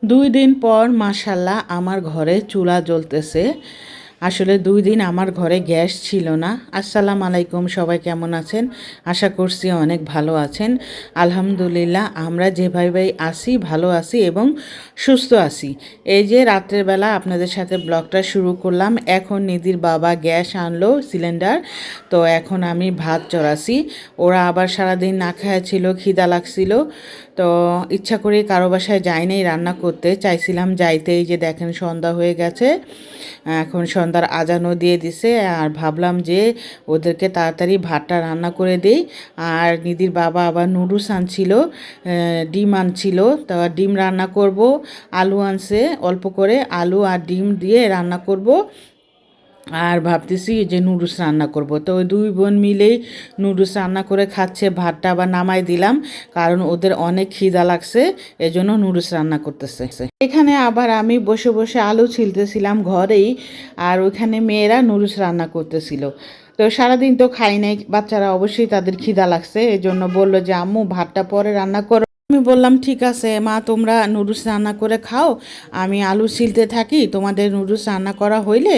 2 দিন পর মাশাল্লাহ আমার ঘরে চুলা জ্বলতেছে। আসলে 2 দিন আমার ঘরে গ্যাস ছিল না। আসসালামু আলাইকুম, সবাই কেমন আছেন? আশা করছি অনেক ভালো আছেন। আলহামদুলিল্লাহ আমরা যেভাবে আছি ভালো আছি এবং সুস্থ আছি। এই যে রাত্রের বেলা আপনাদের সাথে ব্লগটা শুরু করলাম। এখন নিধির বাবা গ্যাস আনলো সিলিন্ডার, তো এখন আমি ভাত চড়াছি। ওরা আবার সারাদিন না খাওয়া ছিল, খিদা লাগছিল, তো ইচ্ছা করে কারো বাসায় যাই নাই রান্না করতে, চাইছিলাম যাইতে। এই যে দেখেন সন্ধ্যা হয়ে গেছে, এখন সন্ধ্যার আজানও দিয়ে দিছে। আর ভাবলাম যে ওদেরকে তাড়াতাড়ি ভাতটা রান্না করে দেই। আর নিধির বাবা আবার নুডলস আনছিল, ডিম আনছিল, তা ডিম রান্না করব। আলু আনছে অল্প করে, আলু আর ডিম দিয়ে রান্না করব। আর ভাবতেছি যে নুডলস রান্না করব, তো ওই 2 বোন মিলেই নুডলস রান্না করে খাচ্ছে। ভাতটা আবার নামাই দিলাম কারণ ওদের অনেক খিদা লাগছে, এজন্য নুডলস রান্না করতেছে। এখানে আবার আমি বসে বসে আলু ছিলতেছিলাম ঘরেই, আর ওইখানে মেয়েরা নুডলস রান্না করতেছিল। তো সারাদিন তো খাই নাই, বাচ্চারা অবশ্যই তাদের খিদা লাগছে, এজন্য বললো যে আম্মু ভাতটা পরে রান্না করো। আমি বললাম ঠিক আছে মা, তোমরা নুডলস রান্না করে খাও, আমি আলু ছিলতে থাকি। তোমাদের নুডলস রান্না করা হইলে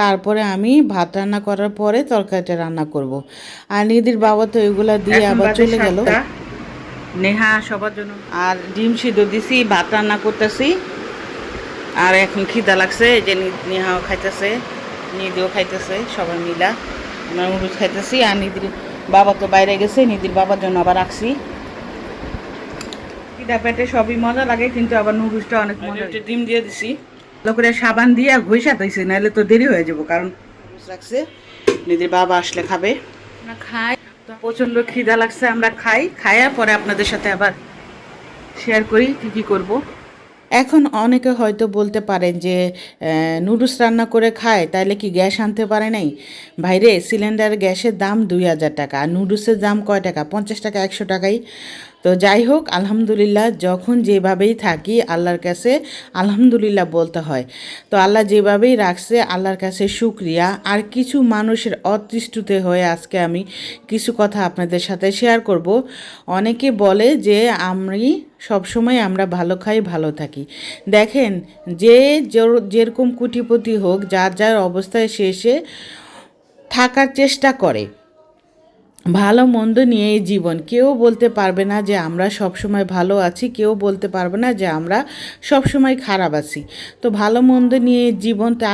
তারপরে আমি ভাত রান্না করার পরে তরকারিটা রান্না করব। আর নিধির বাবা তো এগুলা দিয়ে আবার চলে গেল। নেহা সবার জন্য আর ডিম সিদ্ধ দিছি, ভাত রান্না করতেছি। আর এখন খিদা লাগছে, এই যে নেহাও খাইতেছে, নিধিও খাইতেছে, সবাই মিলা আমরা নুডলস খাইতেছি। আর নিধির বাবা তো বাইরে গেছে, নিধির বাবার জন্য আবার রাখছি। খিদা পেটে সবই মজা লাগে, কিন্তু আবার নুডলসটা অনেক মজা। ডিম দিয়ে দিছি, ভালো করে সাবান দিয়ে ঘষা দিয়েছি, নাহলে তো দেরি হয়ে যাবো, কারণ নুডলস রাখছে। নিধির বাবা আসলে খাবে, আমরা খাই। প্রচণ্ড খিদা লাগছে, আমরা খাইয়া পরে আপনাদের সাথে আবার শেয়ার করি কী কী করবো। এখন অনেকে হয়তো বলতে পারেন যে নুডলস রান্না করে খায়, তাইলে কি গ্যাস আনতে পারে নাই? ভাইরে, সিলিন্ডার গ্যাসের দাম 2000 টাকা, আর নুডলসের দাম কয় টাকা? 50 টাকা, 100 টাকাই। তো যাই হোক, আলহামদুলিল্লাহ যখন যেভাবেই থাকি আল্লাহর কাছে আলহামদুলিল্লাহ বলতে হয়। তো আল্লাহ যেভাবেই রাখছে আল্লাহর কাছে শুকরিয়া। আর কিছু মানুষের অতৃষ্টিতে হয়ে আজকে আমি কিছু কথা আপনাদের সাথে শেয়ার করব। অনেকে বলে যে সবসময় আমরা ভালো খাই ভালো থাকি। দেখেন, যে যেরকম কোটিপতি হোক, যার যার অবস্থায় শেষে থাকার চেষ্টা করে। ভালো মন্দ নিয়েই জীবন। কেউ বলতে পারবে না যে আমরা সবসময় ভালো আছি, কেউ বলতে পারবে না যে আমরা সবসময় খারাপ আছি। তো ভালো মন্দ নিয়ে জীবন, তা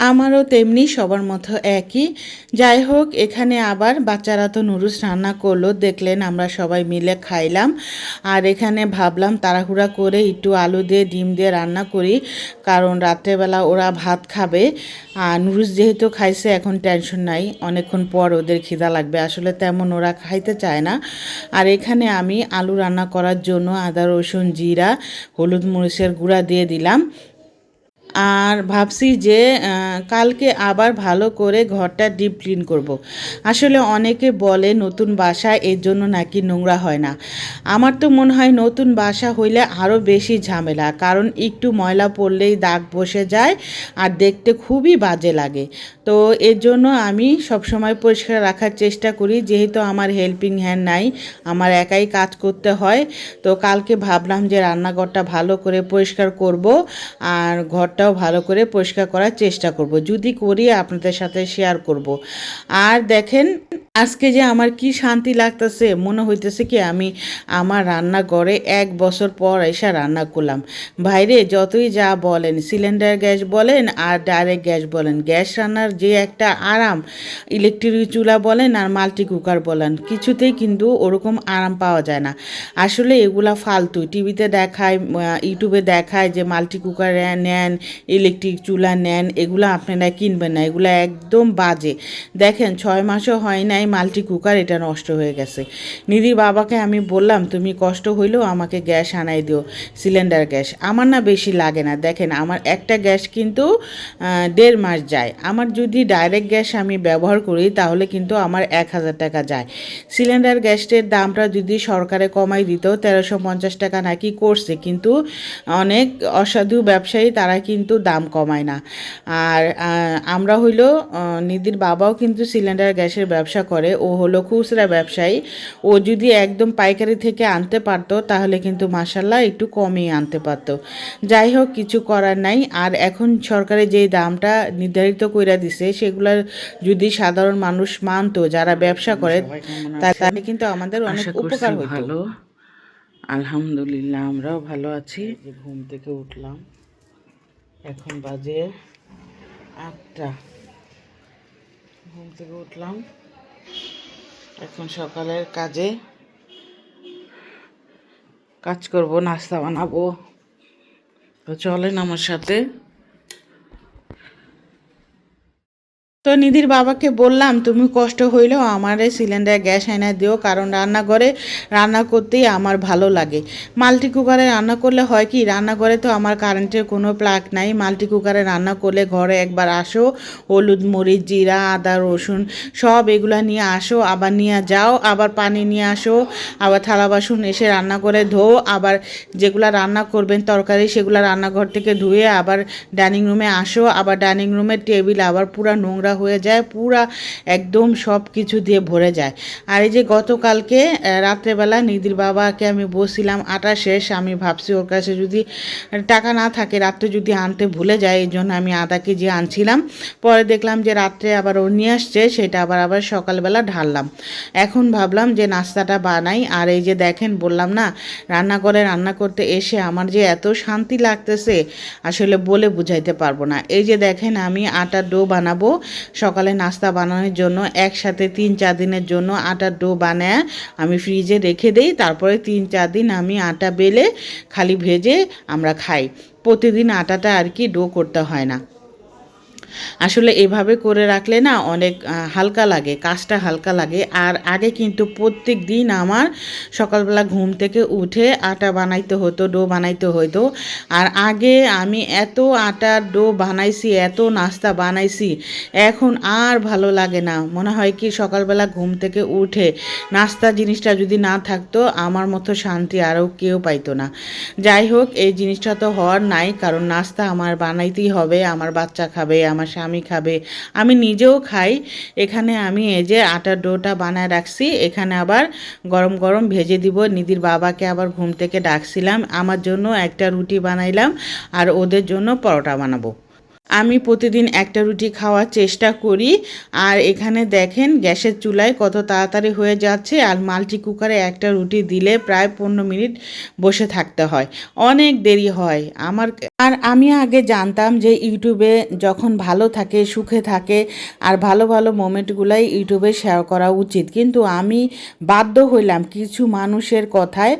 আমারও তেমনি, সবার মতো একই। যাই হোক, এখানে আবার বাচ্চারা তো নুডলস রান্না করলো, দেখলেন আমরা সবাই মিলে খাইলাম। আর এখানে ভাবলাম তাড়াহুড়া করে একটু আলু দিয়ে ডিম দিয়ে রান্না করি, কারণ রাত্রেবেলা ওরা ভাত খাবে। আর নুডলস যেহেতু খাইছে, এখন টেনশন নাই, অনেকক্ষণ পর ওদের খিদা লাগবে। আসলে তেমন ওরা খাইতে চায় না। আর এখানে আমি আলু রান্না করার জন্য আদা রসুন জিরা হলুদ মরিচের গুঁড়া দিয়ে দিলাম। আর ভাবছি যে কালকে আবার ভালো করে ঘরটা ডিপ ক্লিন করব। আসলে অনেকে বলে নতুন বাসা এর জন্য নাকি নোংরা হয় না। আমার তো মনে হয় নতুন বাসা হইলে আরও বেশি ঝামেলা, কারণ একটু ময়লা পড়লেই দাগ বসে যায় আর দেখতে খুবই বাজে লাগে। তো এর জন্য আমি সবসময় পরিষ্কার রাখার চেষ্টা করি, যেহেতু আমার হেল্পিং হ্যান্ড নাই, আমার একাই কাজ করতে হয়। তো কালকে ভাবলাম যে রান্নাঘরটা ভালো করে পরিষ্কার করব, আর ঘরটাও ভালো করে পরিষ্কার করার চেষ্টা করব। যদি করি আপনাদের সাথে শেয়ার করব। আর দেখেন, আজকে যে আমার কি শান্তি লাগতেছে, মনে হইতেছে কি আমি আমার রান্নাঘরে 1 বছর পর এসে রান্না করলাম। ভাইরে, যতই যা বলেন, সিলিন্ডার গ্যাস বলেন আর ডাইরেক্ট গ্যাস বলেন, গ্যাস রান্নার যে একটা আরাম, ইলেকট্রিক চুলা বলেন আর মাল্টি কুকার বলেন, কিছুতেই কিন্তু ওরকম আরাম পাওয়া যায় না। আসলে এগুলা ফালতু। টিভিতে দেখায়, ইউটিউবে দেখায় যে মাল্টি কুকার নেন, ইলেকট্রিক চুলা নেন, এগুলো আপনারা কিনবেন না, এগুলো একদম বাজে। দেখেন 6 মাসও হয় নাই, মাল্টি কুকার এটা নষ্ট হয়ে গেছে। নিধির বাবাকে আমি বললাম তুমি কষ্ট হইলেও আমাকে গ্যাস আনাই দিও, সিলিন্ডার গ্যাস। আমার না বেশি লাগে না, দেখেন আমার একটা গ্যাস কিন্তু 1.5 মাস যায়। আমার যদি ডাইরেক্ট গ্যাস আমি ব্যবহার করি তাহলে কিন্তু আমার 1000 টাকা যায়। সিলিন্ডার গ্যাসের দামটা যদি সরকারে কমাই দিত, 1350 টাকা নাকি করছে, কিন্তু অনেক অসাধু ব্যবসায়ী তারা কিন্তু কিন্তু দাম কমায় না। আর আমরা হইলো নিধির বাবাও কিন্তু সিলিন্ডার গ্যাসের ব্যবসা করে, ও হলো খুচরা ব্যবসায়ী। ও যদি একদম পাইকারি থেকে আনতে পারতো তাহলে কিন্তু মাসাল্লাহ একটু কমই আনতে পারতো। যাই হোক, কিছু করার নাই। আর এখন সরকারের যে দামটা নির্ধারিত কইরা দিছে সেগুলার যদি সাধারণ মানুষ মানতো, যারা ব্যবসা করে, তাহলে কিন্তু আমাদের অনেক উপকার হতো। ভালো, আলহামদুলিল্লাহ আমরাও ভালো আছি। ঘুম থেকে উঠলাম, এখন বাজে 8টা। ঘুম থেকে উঠলাম, এখন সকালের কাজ করব, নাস্তা বানাবো। তো চলেন আমার সাথে। তো নিধির বাবাকে বললাম, তুমি কষ্ট হইলেও আমার সিলিন্ডার গ্যাস এনে দিও, কারণ রান্নাঘরে রান্না করতেই আমার ভালো লাগে। মাল্টি কুকারে রান্না করলে হয় কি, রান্নাঘরে তো আমার কারেন্টের কোনো প্লাগ নাই। মাল্টি কুকারে রান্না করলে ঘরে একবার আসো, হলুদ মরিচ জিরা আদা রসুন সব এগুলা নিয়ে আসো, আবার নিয়ে যাও, আবার পানি নিয়ে আসো, আবার থালা বাসন এসে রান্না করে ধো, আবার যেগুলা রান্না করবেন তরকারি সেগুলা রান্নাঘর থেকে ধুয়ে আবার ডাইনিং রুমে আসো, আবার ডাইনিং রুমের টেবিল আবার পুরা নোংরা হয়ে যায়, পুরা একদম সব কিছু দিয়ে ভরে যায়। আর এই যে গতকালকে রাত্রেবেলা নিধির বাবাকে আমি বলছিলাম আটা শেষ, আমি ভাবছি ওর কাছে যদি টাকা না থাকে রাত্রে যদি আনতে ভুলে যায়, এই জন্য আমি আধা কেজি আনছিলাম। পরে দেখলাম যে রাত্রে আবার ও নিয়ে আসছে, সেটা আবার সকালবেলা ঢাললাম। এখন ভাবলাম যে নাস্তাটা বানাই। আর এই যে দেখেন, বললাম না, রান্নাঘরে রান্না করতে এসে আমার যে এত শান্তি লাগতেছে আসলে বলে বুঝাইতে পারবো না। এই যে দেখেন, আমি আটার ডো বানাবো সকালে নাস্তা বানানোর জন্য। একসাথে 3-4 দিনের জন্য আটার ডো বানায় আমি ফ্রিজে রেখে দেই, তারপরে 3-4 দিন আমি আটা বেলে খালি ভেজে আমরা খাই। প্রতিদিন আটাটা আর কি ডো করতে হয় না। আসলে এভাবে করে রাখলে না অনেক হালকা লাগে, কাজটা হালকা লাগে। আর আগে কিন্তু প্রত্যেক দিন আমার সকালবেলা ঘুম থেকে উঠে আটা বানাইতে হতো, ডো বানাইতে হতো। আর আগে আমি এত আটার ডো বানাইছি, এত নাস্তা বানাইছি, এখন আর ভালো লাগে না। মনে হয় কি সকালবেলা ঘুম থেকে উঠে নাস্তা জিনিসটা যদি না থাকতো আমার মতো শান্তি আরও কেউ পাইতো না। যাই হোক, এই জিনিসটা তো হওয়ার নাই, কারণ নাস্তা আমার বানাইতেই হবে। আমার বাচ্চা খাবে, আমার স্বামী খাবে, আমি নিজেও খাই। এখানে আমি এই যে আটার ডোটা বানায় রাখছি, এখানে আবার গরম গরম ভেজে দিব। নিধির বাবাকে আবার ঘুম থেকে ডাকছিলাম, আমার জন্য একটা রুটি বানাইলাম আর ওদের জন্য পরোটা বানাবো। আমি প্রতিদিন একটা রুটি খাওয়ার চেষ্টা করি। আর এখানে দেখেন গ্যাসের চুলায় কত তাড়াতাড়ি হয়ে যাচ্ছে। আর মাল্টি কুকারে একটা রুটি দিলে প্রায় 15 মিনিট বসে থাকতে হয়, অনেক দেরি হয় আমার। আর আমি আগে জানতাম যে ইউটিউবে যখন ভালো থাকে, সুখে থাকে, আর ভালো ভালো মোমেন্টগুলাই ইউটিউবে শেয়ার করা উচিত, কিন্তু আমি বাধ্য হইলাম কিছু মানুষের কথায়।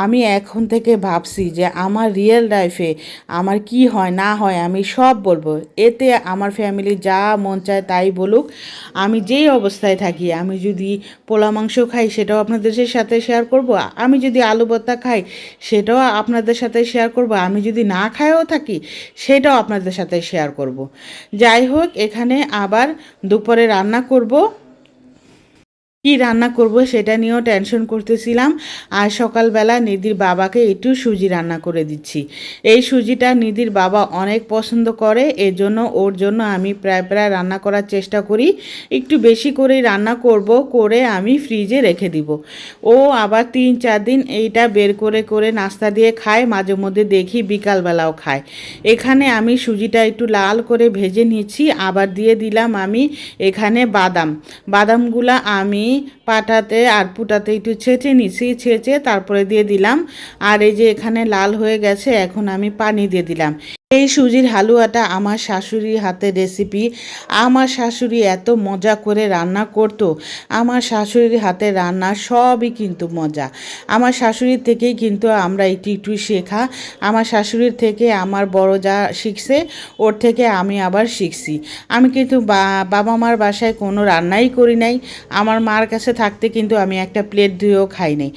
আমি এখন থেকে ভাবছি যে আমার রিয়েল লাইফে আমার কি হয় না হয় আমি সব বলবো। এতে আমার ফ্যামিলি যা মন চায় তাই বলুক, আমি যেই অবস্থায় থাকি, আমি যদি পোলা মাংস খাই সেটাও আপনাদের সাথে শেয়ার করব, আমি যদি আলু ভর্তা খাই সেটাও আপনাদের সাথে শেয়ার করব, আমি যদি না খাইও থাকি সেটাও আপনাদের সাথে শেয়ার করব। যাই হোক, এখানে আবার দুপুরে রান্না করব। কি রান্না করব সেটা নিয়েও টেনশন করতেছিলাম। আর সকালবেলা নিধির বাবাকে একটু সুজি রান্না করে দিচ্ছি। এই সুজিটা নিধির বাবা অনেক পছন্দ করে, এজন্য ওর জন্য আমি প্রায় রান্না করার চেষ্টা করি। একটু বেশি করেই রান্না করব, করে আমি ফ্রিজে রেখে দিব। ও আবার 3-4 দিন এইটা বের করে নাস্তা দিয়ে খায়, মাঝে মধ্যে দেখি বিকালবেলাও খায়। এখানে আমি সুজিটা একটু লাল করে ভেজে নিচ্ছি, আবার দিয়ে দিলাম আমি এখানে বাদামগুলা আমি পাটাতে আর পুটাতে একটু ছেঁচে নিছি, ছেঁচে তারপরে দিয়ে দিলাম। আর এই যে এখানে লাল হয়ে গেছে, এখন আমি পানি দিয়ে দিলাম। এই সুজির হালুয়াটা আমার শাশুড়ির হাতের রেসিপি। আমার শাশুড়ি এত মজা করে রান্না করতো। আমার শাশুড়ির হাতের রান্না সবই কিন্তু মজা। আমার শাশুড়ির থেকেই কিন্তু আমরা একটু শেখা। আমার শাশুড়ির থেকে আমার বড় যা শিখছে, ওর থেকে আমি আবার শিখছি। আমি কিন্তু বাবা মার বাসায় কোনো রান্নাই করি নাই। আমার মার কাছে থাকতে কিন্তু আমি একটা প্লেট ধুয়েও খাই নাই।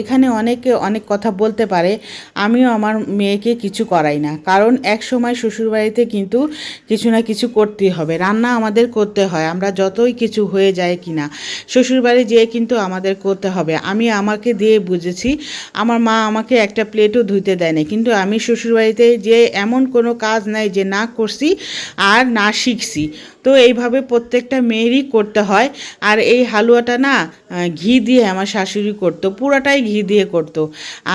এখানে অনেকে অনেক কথা বলতে পারে, আমিও আমার মেয়েকে কিছু করাই না, কারণ এক সময় শ্বশুরবাড়িতে কিন্তু কিছু না কিছু করতেই হবে, রান্না আমাদের করতে হয়, আমরা যতই কিছু হয়ে যায় কিনা শ্বশুরবাড়ি যেয়ে কিন্তু আমাদের করতে হবে। আমি আমাকে দিয়ে বুঝেছি, আমার মা আমাকে একটা প্লেটও ধুইতে দেয় না, কিন্তু আমি শ্বশুরবাড়িতে যে এমন কোনো কাজ নাই যে না করছি আর না শিখছি। তো এইভাবে প্রত্যেকটা মেয়েরই করতে হয়। আর এই হালুয়াটা না ঘি দিয়ে আমার শাশুড়ি করতো, পুরাটাই ঘি দিয়ে করতো,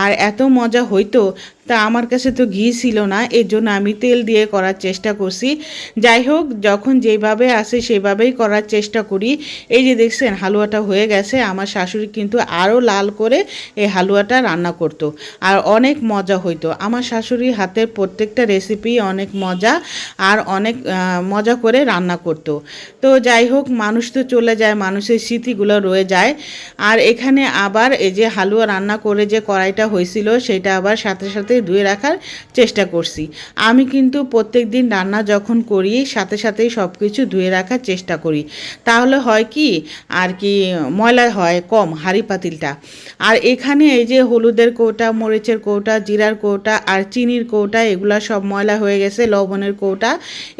আর এত মজা হইতো। তা আমার কাছে তো ঘি ছিল না, এর জন্য আমি তেল দিয়ে করার চেষ্টা করছি। যাই হোক, যখন যেভাবে আসে সেভাবেই করার চেষ্টা করি। এই যে দেখছেন হালুয়াটা হয়ে গেছে, আমার শাশুড়ি কিন্তু আরও লাল করে এই হালুয়াটা রান্না করতো, আর অনেক মজা হইতো। আমার শাশুড়ির হাতের প্রত্যেকটা রেসিপি অনেক মজা, আর অনেক মজা করে রান্না করতো। তো যাই হোক, মানুষ তো চলে যায়, মানুষের স্মৃতিগুলো রয়ে যায়। আর এখানে আবার এই যে হালুয়া রান্না করে যে কড়াইটা হয়েছিল সেটা আবার সাথে সাথে ধুয়ে রাখার চেষ্টা করছি। আমি কিন্তু প্রত্যেক দিন রান্না যখন করি সাথে সাথেই সব কিছু ধুয়ে রাখার চেষ্টা করি, তাহলে হয় কি আর কি ময়লা হয় কম হাঁড়ি পাতিলটা। আর এখানে এই যে হলুদের কৌটা, মরিচের কৌটা, জিরার কৌটা আর চিনির কৌটা, এগুলা সব ময়লা হয়ে গেছে, লবণের কৌটা,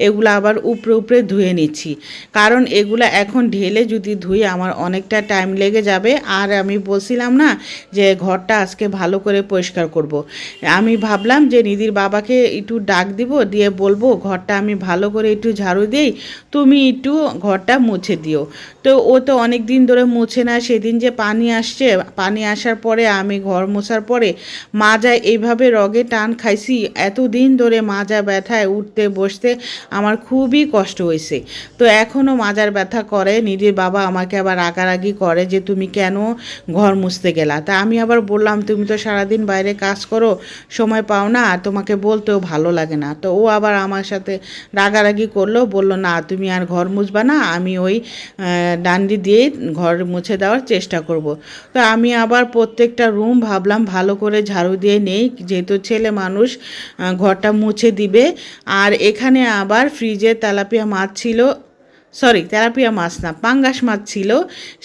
এগুলো আবার উপরে উপরে ধুয়ে নিচ্ছি, কারণ এগুলা এখন ঢেলে যদি ধুই আমার অনেকটা টাইম লেগে যাবে। আর আমি বলছিলাম না যে ঘরটা আজকে ভালো করে পরিষ্কার করব। আমি ভাবলাম যে নিধির বাবাকে একটু ডাক দিব, দিয়ে বলবো ঘরটা আমি ভালো করে একটু ঝাড়ু দিই, তুমি একটু ঘরটা মুছে দিও। তো ও তো অনেক দিন ধরে মুছে না, সেদিন যে পানি আসছে, পানি আসার পরে আমি ঘর মোছার পরে মাজা এইভাবে রগে টান খাইছি, এতদিন ধরে মাজা ব্যথায় উঠতে বসতে আমার খুবই কষ্ট হয়েছে। তো এখনও মাজার ব্যথা করে। নিধির বাবা আমাকে আবার রাগারাগি করে যে তুমি কেন ঘর মুছতে গেলা। তা আমি আবার বললাম তুমি তো সারাদিন বাইরে কাজ করো, সময় পাও না, আর তোমাকে বলতেও ভালো লাগে না। তো ও আবার আমার সাথে রাগারাগি করলো, বললো না তুমি আর ঘর মুছবা না, আমি ওই ডান্ডি দিয়ে ঘর মুছে দেওয়ার চেষ্টা করব। তো আমি আবার প্রত্যেকটা রুম ভাবলাম ভালো করে ঝাড়ু দিয়ে নেই, যেহেতু ছেলে মানুষ ঘরটা মুছে দিবে। আর এখানে আবার ফ্রিজে তেলাপিয়া মাছ ছিল, সরি তেলাপিয়া মাছ না, পাঙ্গাস মাছ ছিল,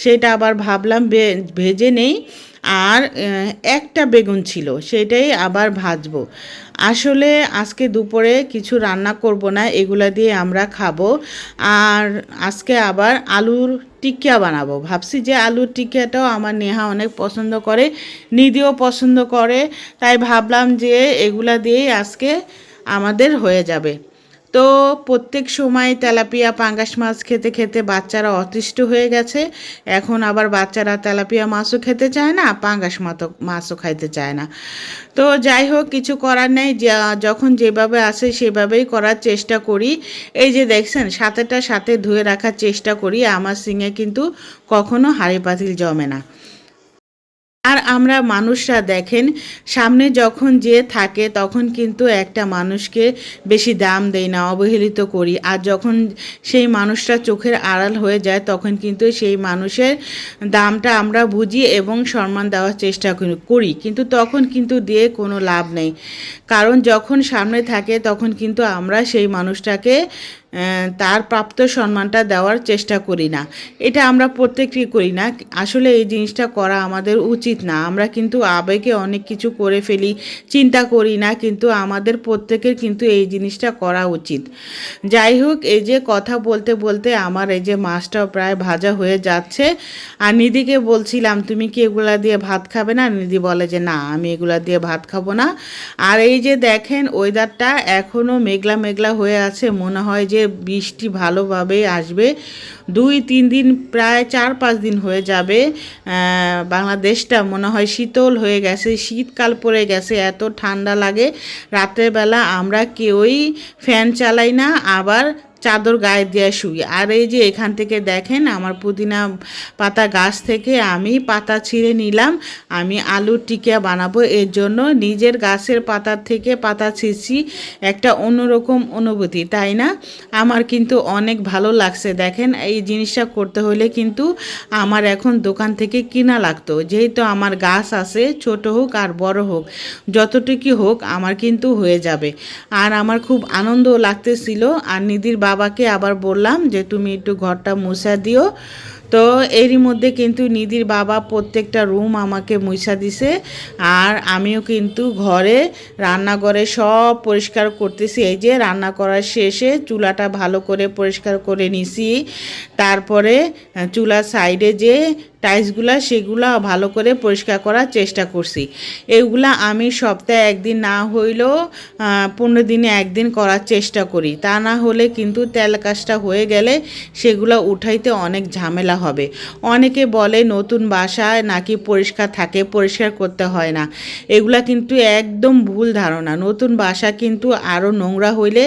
সেটা আবার ভাবলাম ভেজে নেই। আর একটা বেগুন ছিল, সেটাই আবার ভাজবো। আসলে আজকে দুপুরে কিছু রান্না করব না, এগুলা দিয়ে আমরা খাবো। আর আজকে আবার আলুর টিকিয়া বানাবো ভাবছি, যে আলুর টিকিয়াটাও আমার নেহা অনেক পছন্দ করে, নিধিও পছন্দ করে, তাই ভাবলাম যে এগুলা দিয়েই আজকে আমাদের হয়ে যাবে। তো প্রত্যেক সময় তেলাপিয়া পাঙ্গাস মাছ খেতে খেতে বাচ্চারা অতিষ্ঠ হয়ে গেছে, এখন আবার বাচ্চারা তেলাপিয়া মাছও খেতে চায় না, পাঙ্গাস মাছও খাইতে চায় না। তো যাই হোক, কিছু করার নেই, যখন যেভাবে আসে সেভাবেই করার চেষ্টা করি। এই যে দেখছেন সাথেটা সাথে ধুয়ে রাখার চেষ্টা করি, আমার সিঙে কিন্তু কখনো হাঁড়ি পাতিল জমে না। আর আমরা মানুষরা দেখেন, সামনে যখন যে থাকে তখন কিন্তু একটা মানুষকে বেশি দাম দেই না, অবহেলিত করি। আর যখন সেই মানুষটা চোখের আড়াল হয়ে যায় তখন কিন্তু সেই মানুষের দামটা আমরা বুঝি এবং সম্মান দেওয়ার চেষ্টা করি, কিন্তু তখন কিন্তু দিয়ে কোনো লাভ নেই। কারণ যখন সামনে থাকে তখন কিন্তু আমরা সেই মানুষটাকে তার প্রাপ্ত সম্মানটা দেওয়ার চেষ্টা করি না। এটা আমরা প্রত্যেকেই করি না, আসলে এই জিনিসটা করা আমাদের উচিত না। আমরা কিন্তু আবেগে অনেক কিছু করে ফেলি, চিন্তা করি না, কিন্তু আমাদের প্রত্যেকের কিন্তু এই জিনিসটা করা উচিত। যাই হোক, এই যে কথা বলতে বলতে আমার এই যে মাছটাও প্রায় ভাজা হয়ে যাচ্ছে। আর নিধিকে বলছিলাম তুমি কি এগুলা দিয়ে ভাত খাবে না, নিধি বলে যে না আমি এগুলা দিয়ে ভাত খাবো না। আর এই যে দেখেন ওয়েদারটা এখনও মেঘলা মেঘলা হয়ে আছে, মনে হয় যে বৃষ্টি ভালোভাবে আসবে। 2-3 দিন প্রায় 4-5 দিন হয়ে যাবে, বাংলাদেশটা মনে হয় শীতল হয়ে গেছে, শীতকাল পড়ে গেছে, এত ঠান্ডা লাগে। রাতের বেলা আমরা কেউই ফ্যান চালাই না, আবার চাদর গায়ে দিয়ে শুই। আর এই যে এখান থেকে দেখেন আমার পুদিনা পাতা গাছ থেকে আমি পাতা ছিঁড়ে নিলাম, আমি আলুর টিকিয়া বানাবো। এর জন্য নিজের গাছের পাতার থেকে পাতা ছিঁড়ছি, একটা অন্যরকম অনুভূতি, তাই না? আমার কিন্তু অনেক ভালো লাগছে। দেখেন এই জিনিসটা করতে হলে কিন্তু আমার এখন দোকান থেকে কিনা লাগতো, যেহেতু আমার গাছ আছে, ছোট হোক আর বড় হোক, যতটুকু হোক আমার কিন্তু হয়ে যাবে। আর আমার খুব আনন্দও লাগতেছিল। আর নিধির বাবাকে আবার বললাম যে তুমি একটু ঘরটা মুছা দিও। তো এরই মধ্যে কিন্তু নিধির বাবা প্রত্যেকটা রুম আমাকে মুছা দিছে, আর আমিও কিন্তু ঘরে রান্নাঘরে সব পরিষ্কার করতেছি। এই যে রান্না করার শেষে চুলাটা ভালো করে পরিষ্কার করে নিছি, তারপরে চুলার সাইডে যে টাইলসগুলা সেগুলা ভালো করে পরিষ্কার করার চেষ্টা করছি। এগুলা আমি সপ্তাহে একদিন না হইলেও 15 দিনে একদিন করার চেষ্টা করি, তা না হলে কিন্তু তেল কাজটা হয়ে গেলে সেগুলো উঠাইতে অনেক ঝামেলা হবে। অনেকে বলে নতুন বাসায় নাকি পরিষ্কার থাকে, পরিষ্কার করতে হয় না। এগুলা কিন্তু একদম ভুল ধারণা। নতুন বাসা কিন্তু আরও নোংরা হইলে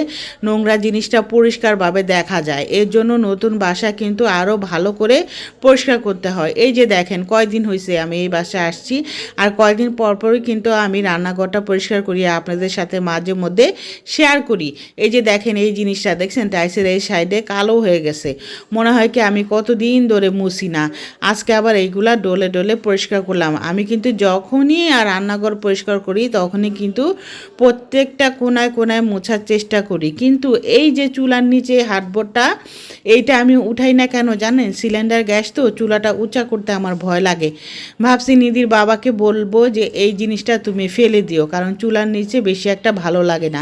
নোংরা জিনিসটা পরিষ্কারভাবে দেখা যায়। এর জন্য নতুন বাসা কিন্তু আরও ভালো করে পরিষ্কার করতে হয়। এই যে দেখেন কয়দিন হয়েছে আমি এই বাসায় আসছি, আর কয়দিন পরপরই কিন্তু আমি রান্নাঘরটা পরিষ্কার করি, আপনাদের সাথে মাঝে মধ্যে শেয়ার করি। এই যে দেখেন এই জিনিসটা দেখছেন টাইলসের এই সাইডে কালো হয়ে গেছে, মনে হয় কি আমি কতদিন ধরে মুছি না। আজকে আবার এইগুলা ডলে ডলে পরিষ্কার করলাম। আমি কিন্তু যখনই আর রান্নাঘর পরিষ্কার করি তখনই কিন্তু প্রত্যেকটা কোনায় কোনায় মোছার চেষ্টা করি। কিন্তু এই যে চুলার নিচে হাতবোর্ডটা, এইটা আমি উঠাই না কেন জানেন? সিলিন্ডার গ্যাস তো, চুলাটা উঁচা করতে আমার ভয় লাগে। ভাবছি নিধির বাবাকে বলবো যে এই জিনিসটা তুমি ফেলে দিও, কারণ চুলার নিচে বেশি একটা ভালো লাগে না।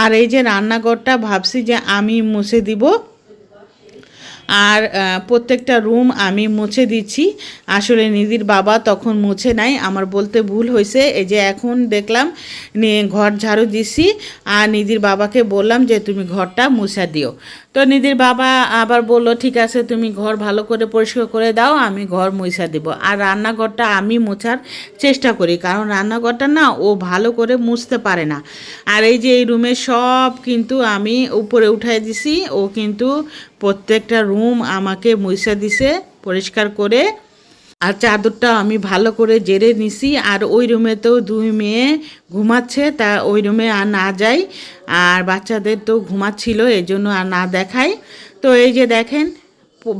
আর এই যে রান্নাঘরটা ভাবছি যে আমি মুছে দিব, আর প্রত্যেকটা রুম আমি মুছে দিচ্ছি। আসলে নিধির বাবা তখন মুছে নাই, আমার বলতে ভুল হয়েছে। এই যে এখন দেখলাম ঘর ঝাড়ু দিছি, আর নিধির বাবাকে বললাম যে তুমি ঘরটা মুছা দিও। তো নিধির বাবা আবার বলল ঠিক আছে তুমি ঘর ভালো করে পরিষ্কার করে দাও, আমি ঘর মুছা দিব। আর রান্নাঘরটা আমি মোছার চেষ্টা করি, কারণ রান্নাঘরটা না ও ভালো করে মুছতে পারে না। আর এই যে এই রুমে সব কিন্তু আমি উপরে উঠাই দিছি, ও কিন্তু প্রত্যেকটা রুম আমাকে মুছা দিছে পরিষ্কার করে। আর চাদরটা আমি ভালো করে জেরে নিছি। আর ওই রুমেতেও 2 মেয়ে ঘুমাচ্ছে, তা ওই রুমে আর না যাই, আর বাচ্চাদের তো ঘুমাচ্ছিল এই জন্য আর না দেখাই। তো এই যে দেখেন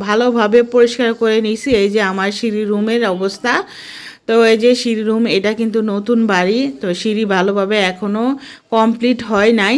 ভালোভাবে পরিষ্কার করে নিছি। এই যে আমার সিঁড়ি রুমের অবস্থা। তো এই যে সিঁড়ি রুম, এটা কিন্তু নতুন বাড়ি, তো সিঁড়ি ভালোভাবে এখনও কমপ্লিট হয় নাই।